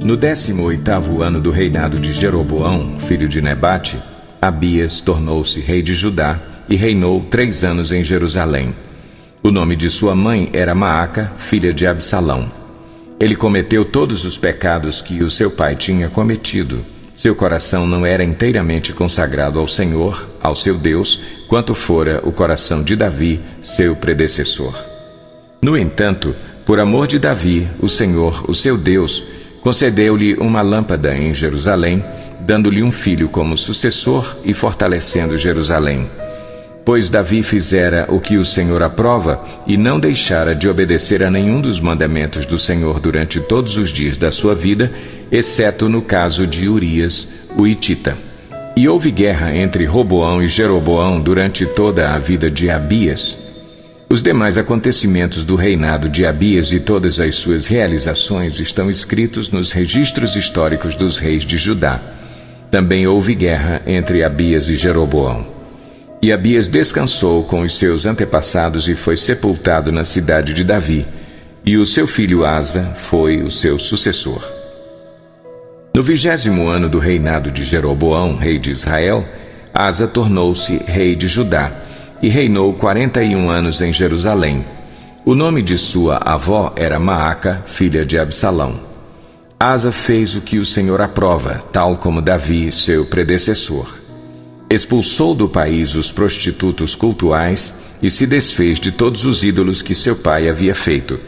No 18º ano do reinado de Jeroboão, filho de Nebate, Abias tornou-se rei de Judá e reinou 3 anos em Jerusalém. O nome de sua mãe era Maaca, filha de Absalão. Ele cometeu todos os pecados que o seu pai tinha cometido. Seu coração não era inteiramente consagrado ao Senhor, ao seu Deus, quanto fora o coração de Davi, seu predecessor. No entanto, por amor de Davi, o Senhor, o seu Deus, concedeu-lhe uma lâmpada em Jerusalém, dando-lhe um filho como sucessor e fortalecendo Jerusalém. Pois Davi fizera o que o Senhor aprova e não deixara de obedecer a nenhum dos mandamentos do Senhor durante todos os dias da sua vida, exceto no caso de Urias, o hitita. E houve guerra entre Roboão e Jeroboão durante toda a vida de Abias. Os demais acontecimentos do reinado de Abias e todas as suas realizações estão escritos nos registros históricos dos reis de Judá. Também houve guerra entre Abias e Jeroboão. E Abias descansou com os seus antepassados e foi sepultado na cidade de Davi, e o seu filho Asa foi o seu sucessor. No 20º ano do reinado de Jeroboão, rei de Israel, Asa tornou-se rei de Judá, e reinou 41 anos em Jerusalém. O nome de sua avó era Maaca, filha de Absalão. Asa fez o que o Senhor aprova, tal como Davi, seu predecessor. Expulsou do país os prostitutos cultuais e se desfez de todos os ídolos que seu pai havia feito.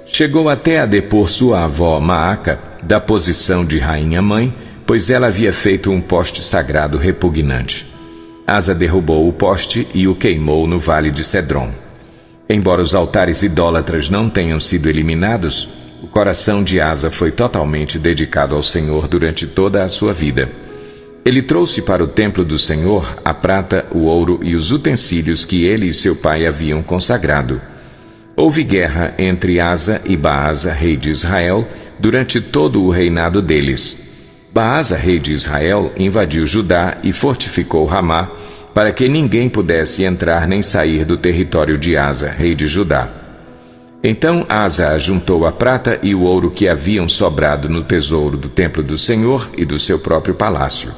Chegou até a depor sua avó Maaca da posição de rainha-mãe, pois ela havia feito um poste sagrado repugnante. Asa derrubou o poste e o queimou no vale de Cedron. Embora os altares idólatras não tenham sido eliminados, o coração de Asa foi totalmente dedicado ao Senhor durante toda a sua vida. Ele trouxe para o templo do Senhor a prata, o ouro e os utensílios que ele e seu pai haviam consagrado. Houve guerra entre Asa e Baasa, rei de Israel, durante todo o reinado deles. Baasa, rei de Israel, invadiu Judá e fortificou Ramá, para que ninguém pudesse entrar nem sair do território de Asa, rei de Judá. Então Asa ajuntou a prata e o ouro que haviam sobrado no tesouro do templo do Senhor e do seu próprio palácio.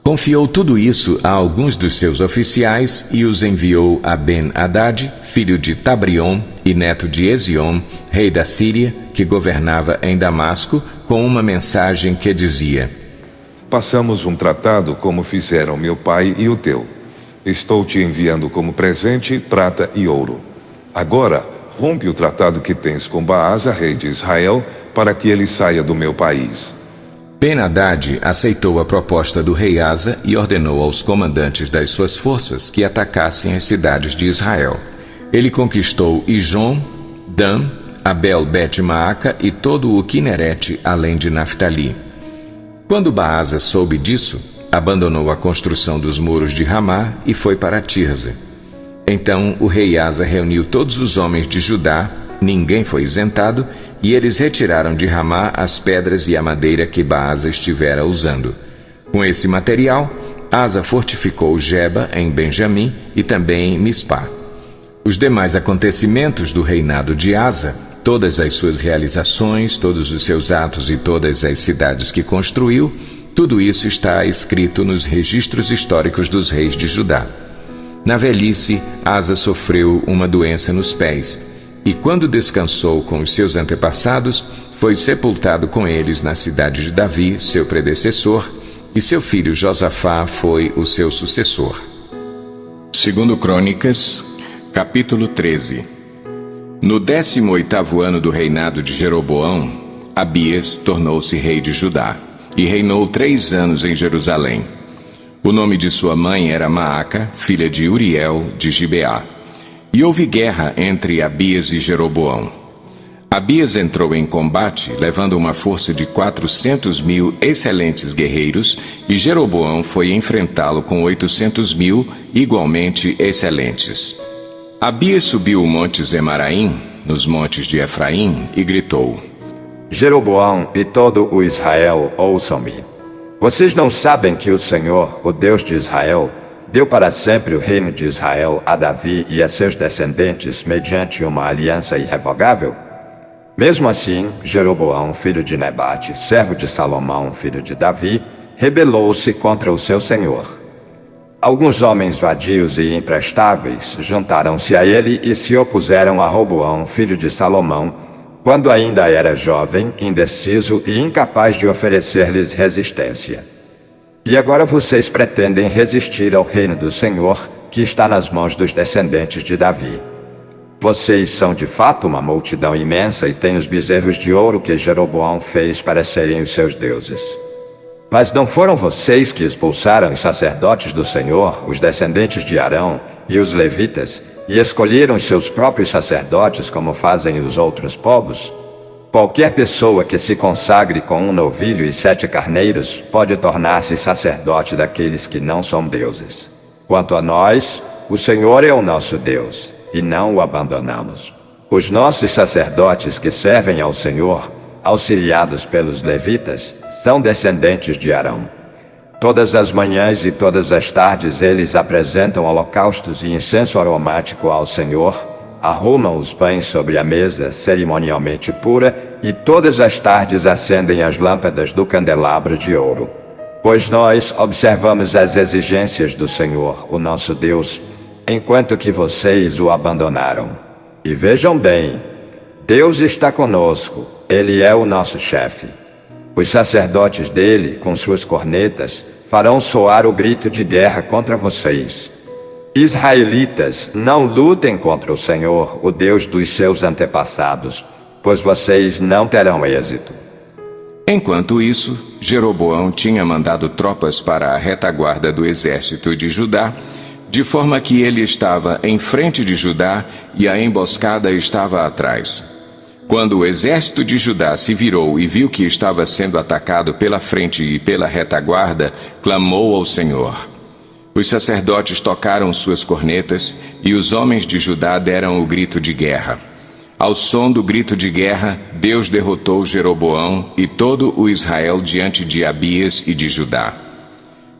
Confiou tudo isso a alguns dos seus oficiais e os enviou a Ben-Hadad, filho de Tabrion e neto de Ezion, rei da Síria, que governava em Damasco, com uma mensagem que dizia: Passamos um tratado como fizeram meu pai e o teu. Estou te enviando como presente prata e ouro. Agora, rompe o tratado que tens com Baasa, rei de Israel, para que ele saia do meu país. Ben-Hadad aceitou a proposta do rei Asa e ordenou aos comandantes das suas forças que atacassem as cidades de Israel. Ele conquistou Ijon, Dan, Abel-Bet-Maaca e todo o Quinerete, além de Naftali. Quando Baasa soube disso, abandonou a construção dos muros de Ramá e foi para Tirza. Então o rei Asa reuniu todos os homens de Judá, ninguém foi isentado, e eles retiraram de Ramá as pedras e a madeira que Baasa estivera usando. Com esse material, Asa fortificou Geba, em Benjamim, e também Mispá. Os demais acontecimentos do reinado de Asa, todas as suas realizações, todos os seus atos e todas as cidades que construiu, tudo isso está escrito nos registros históricos dos reis de Judá. Na velhice, Asa sofreu uma doença nos pés, e quando descansou com os seus antepassados, foi sepultado com eles na cidade de Davi, seu predecessor, e seu filho Josafá foi o seu sucessor. 2 Crônicas, capítulo 13. No 18º ano do reinado de Jeroboão, Abias tornou-se rei de Judá, e reinou 3 anos em Jerusalém. O nome de sua mãe era Maaca, filha de Uriel, de Gibeá. E houve guerra entre Abias e Jeroboão. Abias entrou em combate, levando uma força de 400.000 excelentes guerreiros, e Jeroboão foi enfrentá-lo com 800.000 igualmente excelentes. Abias subiu o monte Zemaraim, nos montes de Efraim, e gritou: Jeroboão e todo o Israel, ouçam-me. Vocês não sabem que o Senhor, o Deus de Israel, deu para sempre o reino de Israel a Davi e a seus descendentes mediante uma aliança irrevogável? Mesmo assim, Jeroboão, filho de Nebate, servo de Salomão, filho de Davi, rebelou-se contra o seu senhor. Alguns homens vadios e imprestáveis juntaram-se a ele e se opuseram a Roboão, filho de Salomão, quando ainda era jovem, indeciso e incapaz de oferecer-lhes resistência. E agora vocês pretendem resistir ao reino do Senhor, que está nas mãos dos descendentes de Davi. Vocês são de fato uma multidão imensa e têm os bezerros de ouro que Jeroboão fez para serem os seus deuses. Mas não foram vocês que expulsaram os sacerdotes do Senhor, os descendentes de Arão e os levitas, e escolheram os seus próprios sacerdotes como fazem os outros povos? Qualquer pessoa que se consagre com um novilho e 7 carneiros pode tornar-se sacerdote daqueles que não são deuses. Quanto a nós, o Senhor é o nosso Deus, e não o abandonamos. Os nossos sacerdotes que servem ao Senhor, auxiliados pelos levitas, são descendentes de Arão. Todas as manhãs e todas as tardes eles apresentam holocaustos e incenso aromático ao Senhor, arrumam os pães sobre a mesa cerimonialmente pura e todas as tardes acendem as lâmpadas do candelabro de ouro. Pois nós observamos as exigências do Senhor, o nosso Deus, enquanto que vocês o abandonaram. E vejam bem, Deus está conosco, Ele é o nosso chefe. Os sacerdotes dele, com suas cornetas, farão soar o grito de guerra contra vocês. Israelitas, não lutem contra o Senhor, o Deus dos seus antepassados, pois vocês não terão êxito. Enquanto isso, Jeroboão tinha mandado tropas para a retaguarda do exército de Judá, de forma que ele estava em frente de Judá e a emboscada estava atrás. Quando o exército de Judá se virou e viu que estava sendo atacado pela frente e pela retaguarda, clamou ao Senhor. Os sacerdotes tocaram suas cornetas e os homens de Judá deram o grito de guerra. Ao som do grito de guerra, Deus derrotou Jeroboão e todo o Israel diante de Abias e de Judá.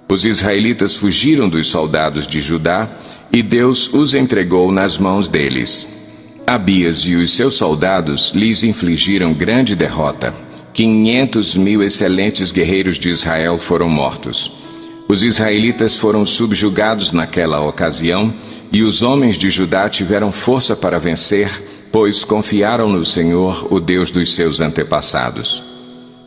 Os israelitas fugiram dos soldados de Judá e Deus os entregou nas mãos deles. Abias e os seus soldados lhes infligiram grande derrota. 500.000 excelentes guerreiros de Israel foram mortos. Os israelitas foram subjugados naquela ocasião e os homens de Judá tiveram força para vencer, pois confiaram no Senhor, o Deus dos seus antepassados.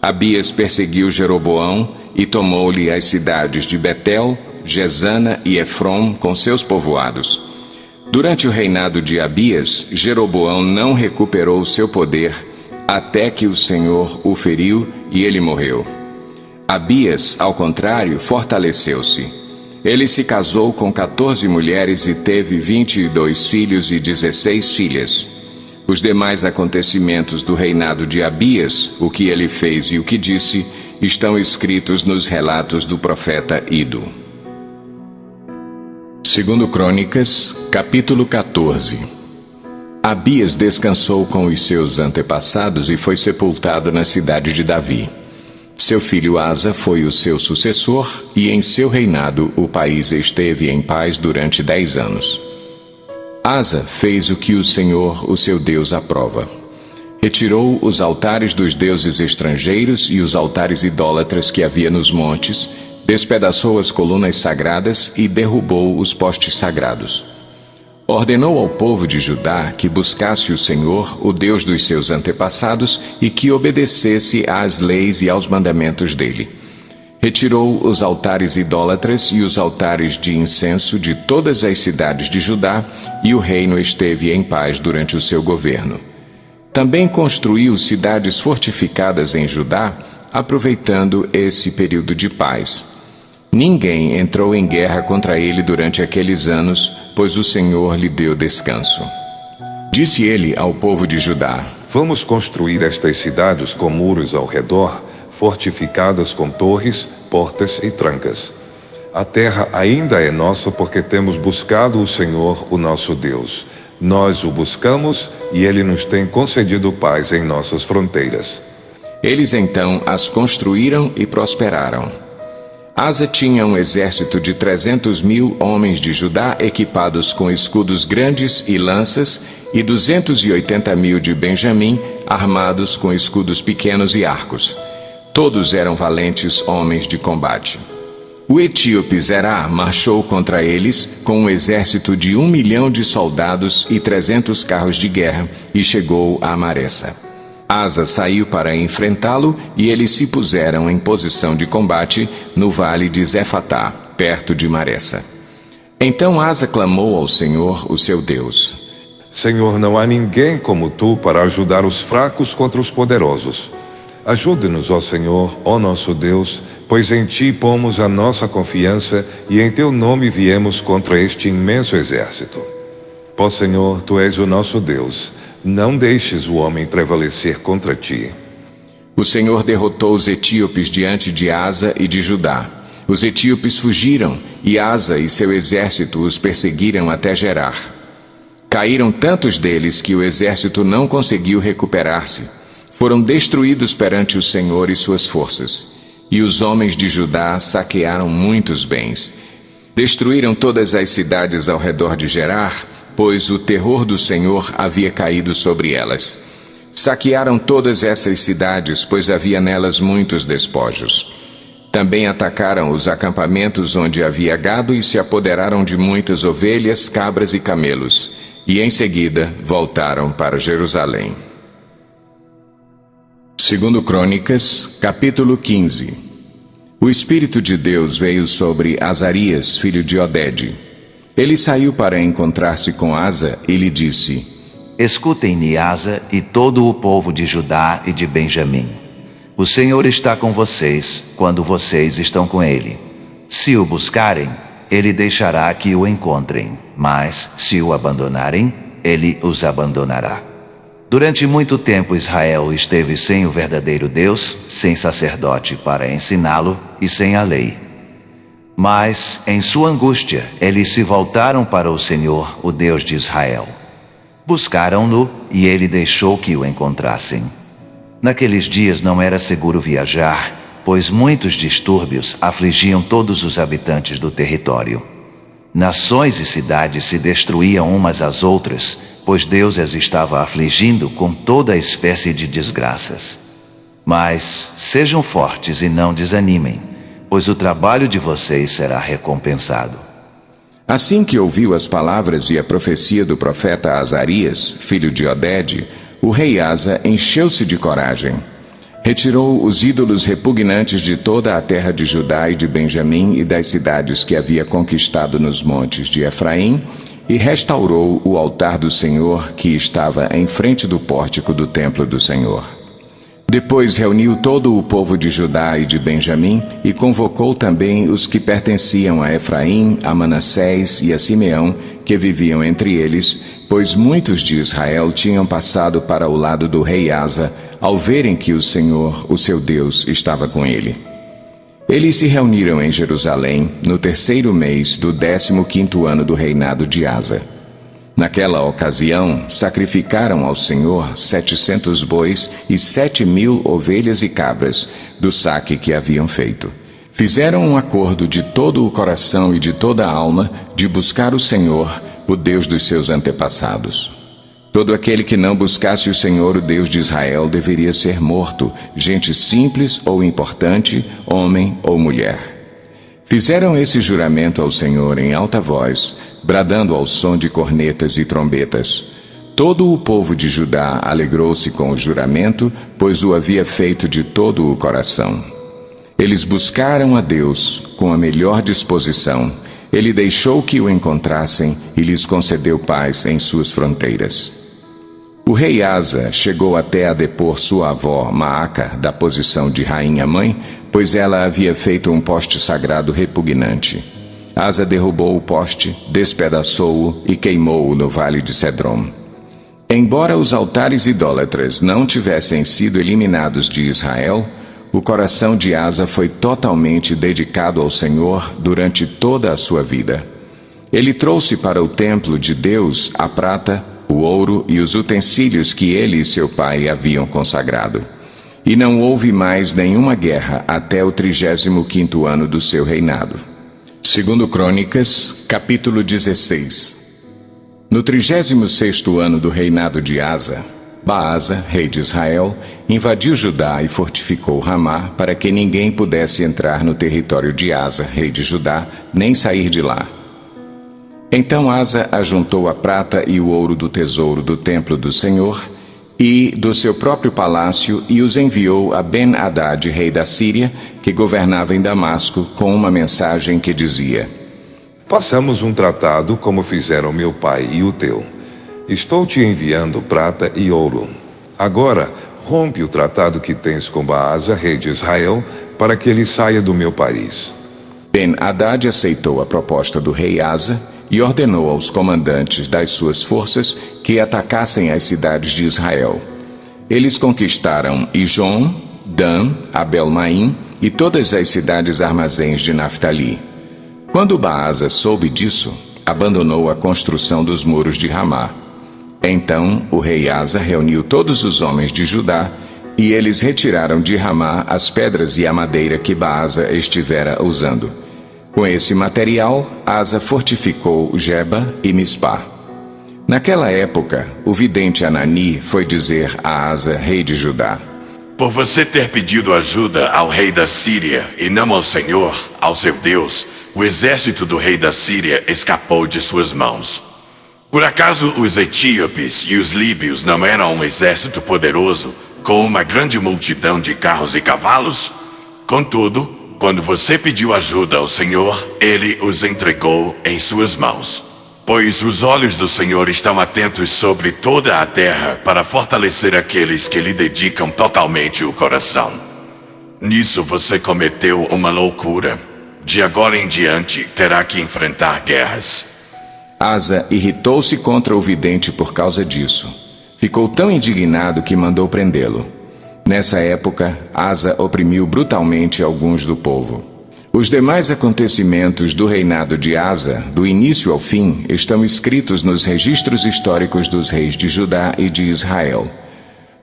Abias perseguiu Jeroboão e tomou-lhe as cidades de Betel, Gesana e Efrom com seus povoados. Durante o reinado de Abias, Jeroboão não recuperou seu poder, até que o Senhor o feriu e ele morreu. Abias, ao contrário, fortaleceu-se. Ele se casou com 14 mulheres e teve 22 filhos e 16 filhas. Os demais acontecimentos do reinado de Abias, o que ele fez e o que disse, estão escritos nos relatos do profeta Ido. 2 Crônicas, capítulo 14. Abias descansou com os seus antepassados e foi sepultado na cidade de Davi. Seu filho Asa foi o seu sucessor, e em seu reinado o país esteve em paz durante 10 anos. Asa fez o que o Senhor, o seu Deus, aprova. Retirou os altares dos deuses estrangeiros e os altares idólatras que havia nos montes, despedaçou as colunas sagradas e derrubou os postes sagrados. Ordenou ao povo de Judá que buscasse o Senhor, o Deus dos seus antepassados, e que obedecesse às leis e aos mandamentos dele. Retirou os altares idólatras e os altares de incenso de todas as cidades de Judá, e o reino esteve em paz durante o seu governo. Também construiu cidades fortificadas em Judá, aproveitando esse período de paz. Ninguém entrou em guerra contra ele durante aqueles anos, pois o Senhor lhe deu descanso. Disse ele ao povo de Judá: Vamos construir estas cidades com muros ao redor, fortificadas com torres, portas e trancas. A terra ainda é nossa porque temos buscado o Senhor, o nosso Deus. Nós o buscamos e ele nos tem concedido paz em nossas fronteiras. Eles então as construíram e prosperaram. Asa tinha um exército de 300.000 homens de Judá equipados com escudos grandes e lanças, e 280.000 de Benjamim, armados com escudos pequenos e arcos. Todos eram valentes homens de combate. O etíope Zerá marchou contra eles com um exército de 1 milhão de soldados e 300 carros de guerra e chegou a Maressa. Asa saiu para enfrentá-lo e eles se puseram em posição de combate no vale de Zefatá, perto de Maressa. Então Asa clamou ao Senhor, o seu Deus: Senhor, não há ninguém como tu para ajudar os fracos contra os poderosos. Ajude-nos, ó Senhor, ó nosso Deus, pois em ti pomos a nossa confiança e em teu nome viemos contra este imenso exército. Ó Senhor, tu és o nosso Deus, não deixes o homem prevalecer contra ti. O Senhor derrotou os etíopes diante de Asa e de Judá. Os etíopes fugiram e Asa e seu exército os perseguiram até Gerar. Caíram tantos deles que o exército não conseguiu recuperar-se. Foram destruídos perante o Senhor e suas forças. E os homens de Judá saquearam muitos bens. Destruíram todas as cidades ao redor de Gerar, pois o terror do Senhor havia caído sobre elas. Saquearam todas essas cidades, pois havia nelas muitos despojos. Também atacaram os acampamentos onde havia gado e se apoderaram de muitas ovelhas, cabras e camelos. E em seguida voltaram para Jerusalém. 2 Crônicas, capítulo 15. O Espírito de Deus veio sobre Azarias, filho de Odede. Ele saiu para encontrar-se com Asa e lhe disse: Escutem-me, Asa e todo o povo de Judá e de Benjamim. O Senhor está com vocês quando vocês estão com Ele. Se o buscarem, Ele deixará que o encontrem, mas se o abandonarem, Ele os abandonará. Durante muito tempo Israel esteve sem o verdadeiro Deus, sem sacerdote para ensiná-lo e sem a lei. Mas, em sua angústia, eles se voltaram para o Senhor, o Deus de Israel. Buscaram-no e ele deixou que o encontrassem. Naqueles dias não era seguro viajar, pois muitos distúrbios afligiam todos os habitantes do território. Nações e cidades se destruíam umas às outras, pois Deus as estava afligindo com toda espécie de desgraças. Mas sejam fortes e não desanimem, pois o trabalho de vocês será recompensado. Assim que ouviu as palavras e a profecia do profeta Azarias, filho de Odede, o rei Asa encheu-se de coragem. Retirou os ídolos repugnantes de toda a terra de Judá e de Benjamim e das cidades que havia conquistado nos montes de Efraim, e restaurou o altar do Senhor que estava em frente do pórtico do templo do Senhor. Depois reuniu todo o povo de Judá e de Benjamim e convocou também os que pertenciam a Efraim, a Manassés e a Simeão, que viviam entre eles, pois muitos de Israel tinham passado para o lado do rei Asa, ao verem que o Senhor, o seu Deus, estava com ele. Eles se reuniram em Jerusalém no 3º mês do 15º ano do reinado de Asa. Naquela ocasião, sacrificaram ao Senhor 700 bois e 7.000 ovelhas e cabras do saque que haviam feito. Fizeram um acordo de todo o coração e de toda a alma de buscar o Senhor, o Deus dos seus antepassados. Todo aquele que não buscasse o Senhor, o Deus de Israel, deveria ser morto, gente simples ou importante, homem ou mulher. Fizeram esse juramento ao Senhor em alta voz, bradando ao som de cornetas e trombetas. Todo o povo de Judá alegrou-se com o juramento, pois o havia feito de todo o coração. Eles buscaram a Deus com a melhor disposição. Ele deixou que o encontrassem e lhes concedeu paz em suas fronteiras. O rei Asa chegou até a depor sua avó Maaca da posição de rainha-mãe, pois ela havia feito um poste sagrado repugnante. Asa derrubou o poste, despedaçou-o e queimou-o no vale de Cedrom. Embora os altares idólatras não tivessem sido eliminados de Israel, o coração de Asa foi totalmente dedicado ao Senhor durante toda a sua vida. Ele trouxe para o templo de Deus a prata, o ouro e os utensílios que ele e seu pai haviam consagrado. E não houve mais nenhuma guerra até o 35º ano do seu reinado. 2 Crônicas, capítulo 16. No 36º ano do reinado de Asa, Baasa, rei de Israel, invadiu Judá e fortificou Ramá para que ninguém pudesse entrar no território de Asa, rei de Judá, nem sair de lá. Então Asa ajuntou a prata e o ouro do tesouro do templo do Senhor e do seu próprio palácio e os enviou a Ben-Hadad, rei da Síria, que governava em Damasco, com uma mensagem que dizia: Façamos um tratado como fizeram meu pai e o teu. Estou te enviando prata e ouro. Agora, rompe o tratado que tens com Baasa, rei de Israel, para que ele saia do meu país. Ben-Hadad aceitou a proposta do rei Asa e ordenou aos comandantes das suas forças que atacassem as cidades de Israel. Eles conquistaram Ijon, Dan, Abel-Maim e todas as cidades armazéns de Naftali. Quando Baasa soube disso, abandonou a construção dos muros de Ramá. Então o rei Asa reuniu todos os homens de Judá e eles retiraram de Ramá as pedras e a madeira que Baasa estivera usando. Com esse material, Asa fortificou Geba e Mispá. Naquela época, o vidente Anani foi dizer a Asa, rei de Judá: Por você ter pedido ajuda ao rei da Síria e não ao Senhor, ao seu Deus, o exército do rei da Síria escapou de suas mãos. Por acaso os etíopes e os líbios não eram um exército poderoso, com uma grande multidão de carros e cavalos? Contudo, quando você pediu ajuda ao Senhor, Ele os entregou em suas mãos. Pois os olhos do Senhor estão atentos sobre toda a terra para fortalecer aqueles que lhe dedicam totalmente o coração. Nisso você cometeu uma loucura. De agora em diante terá que enfrentar guerras. Asa irritou-se contra o vidente por causa disso. Ficou tão indignado que mandou prendê-lo. Nessa época, Asa oprimiu brutalmente alguns do povo. Os demais acontecimentos do reinado de Asa, do início ao fim, estão escritos nos registros históricos dos reis de Judá e de Israel.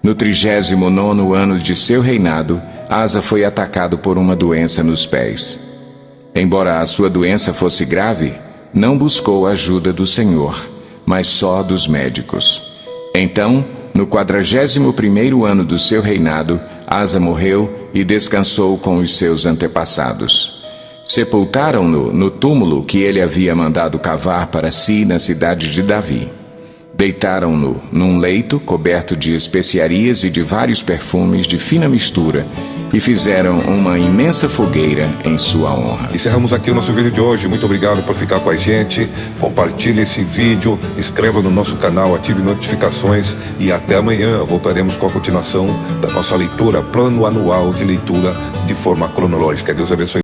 No 39º ano de seu reinado, Asa foi atacado por uma doença nos pés. Embora a sua doença fosse grave, não buscou a ajuda do Senhor, mas só dos médicos. Então, no 41º ano do seu reinado, Asa morreu e descansou com os seus antepassados. Sepultaram-no no túmulo que ele havia mandado cavar para si na cidade de Davi. Deitaram-no num leito coberto de especiarias e de vários perfumes de fina mistura e fizeram uma imensa fogueira em sua honra. Encerramos aqui o nosso vídeo de hoje. Muito obrigado por ficar com a gente. Compartilhe esse vídeo, inscreva no nosso canal, ative notificações e até amanhã voltaremos com a continuação da nossa leitura, plano anual de leitura de forma cronológica. Deus abençoe.